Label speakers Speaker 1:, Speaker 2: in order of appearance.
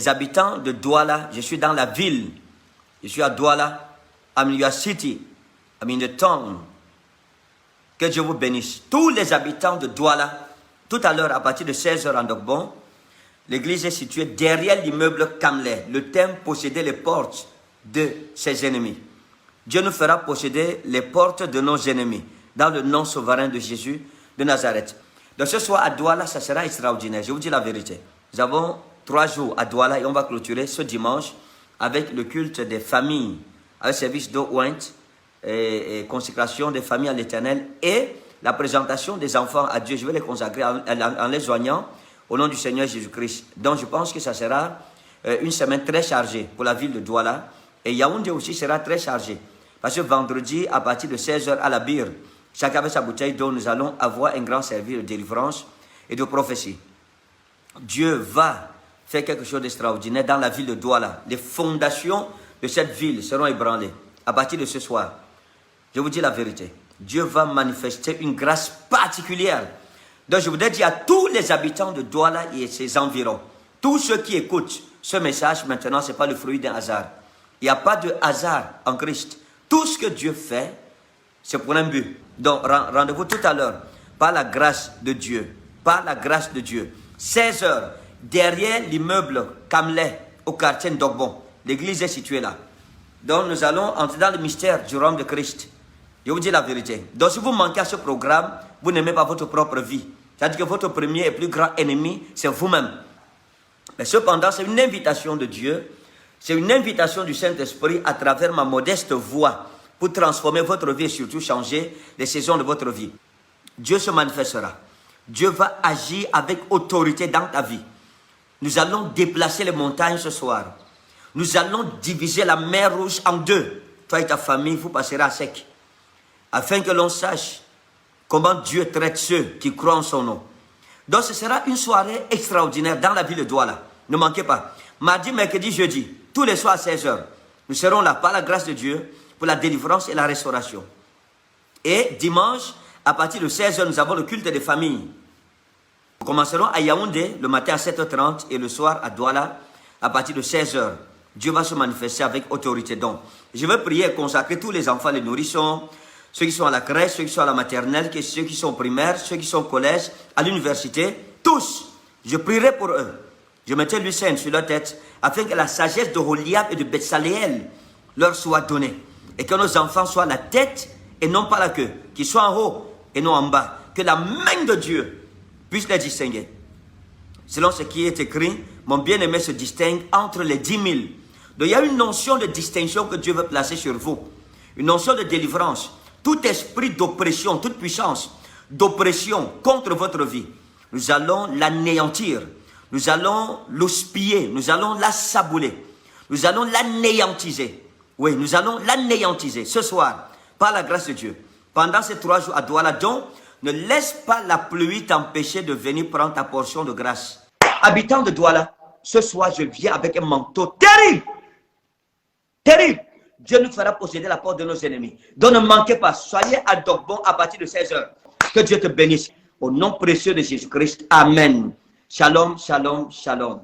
Speaker 1: les habitants de Douala, je suis dans la ville, je suis à Douala, I'm in your city, I'm in the town. Que Dieu vous bénisse. Tous les habitants de Douala, tout à l'heure, à partir de 16h en Dogbon, l'église est située derrière l'immeuble Kamleh. Le thème, posséder les portes de ses ennemis. Dieu nous fera posséder les portes de nos ennemis, dans le nom souverain de Jésus de Nazareth. Donc ce soir à Douala, ça sera extraordinaire, je vous dis la vérité. Nous avons 3 jours à Douala et on va clôturer ce dimanche avec le culte des familles, avec service d'eau ointe et consécration des familles à l'Éternel et la présentation des enfants à Dieu. Je vais les consacrer en les joignant au nom du Seigneur Jésus-Christ. Donc je pense que ça sera une semaine très chargée pour la ville de Douala. Et Yaoundé aussi sera très chargé. Parce que vendredi, à partir de 16h à la Bire, chacun avec sa bouteille d'eau, nous allons avoir un grand service de délivrance et de prophétie. Dieu va faire quelque chose d'extraordinaire dans la ville de Douala. Les fondations de cette ville seront ébranlées à partir de ce soir. Je vous dis la vérité. Dieu va manifester une grâce particulière. Donc je voudrais dire à tous les habitants de Douala et ses environs, tous ceux qui écoutent ce message maintenant, ce n'est pas le fruit d'un hasard. Il n'y a pas de hasard en Christ. Tout ce que Dieu fait, c'est pour un but. Donc rendez-vous tout à l'heure, par la grâce de Dieu. Par la grâce de Dieu. 16h, derrière l'immeuble Kamleh, au quartier Dogbon. L'église est située là. Donc nous allons entrer dans le mystère du royaume de Christ. Je vous dis la vérité. Donc si vous manquez à ce programme, vous n'aimez pas votre propre vie. C'est-à-dire que votre premier et plus grand ennemi, c'est vous-même. Mais cependant, c'est une invitation de Dieu. C'est une invitation du Saint-Esprit à travers ma modeste voix pour transformer votre vie et surtout changer les saisons de votre vie. Dieu se manifestera. Dieu va agir avec autorité dans ta vie. Nous allons déplacer les montagnes ce soir. Nous allons diviser la mer Rouge en 2. Toi et ta famille, vous passerez à sec. Afin que l'on sache comment Dieu traite ceux qui croient en son nom. Donc ce sera une soirée extraordinaire dans la ville de Douala. Ne manquez pas. Mardi, mercredi, jeudi, tous les soirs à 16h, nous serons là par la grâce de Dieu pour la délivrance et la restauration. Et dimanche, à partir de 16h, nous avons le culte des familles. Nous commencerons à Yaoundé le matin à 7h30 et le soir à Douala à partir de 16h. Dieu va se manifester avec autorité. Donc, je vais prier et consacrer tous les enfants, les nourrissons, ceux qui sont à la crèche, ceux qui sont à la maternelle, ceux qui sont primaires, ceux qui sont au collège, à l'université, tous. Je prierai pour eux. Je mettrai l'huile sur leur tête afin que la sagesse de Holiab et de Betsaléel leur soit donnée. Et que nos enfants soient la tête et non pas la queue. Qu'ils soient en haut et non en bas. Que la main de Dieu puisse les distinguer. Selon ce qui est écrit, mon bien-aimé se distingue entre les 10 000. Donc il y a une notion de distinction que Dieu veut placer sur vous. Une notion de délivrance. Tout esprit d'oppression, toute puissance d'oppression contre votre vie, nous allons l'anéantir. Nous allons l'houspiller, nous allons la sabouler, nous allons l'anéantiser. Oui, nous allons l'anéantiser ce soir, par la grâce de Dieu. Pendant ces 3 jours à Douala, donc, ne laisse pas la pluie t'empêcher de venir prendre ta portion de grâce. Habitants de Douala, ce soir, je viens avec un manteau terrible. Terrible. Dieu nous fera posséder la porte de nos ennemis. Donc ne manquez pas, soyez à Dogbon à partir de 16h. Que Dieu te bénisse. Au nom précieux de Jésus-Christ. Amen. Shalom, shalom, shalom.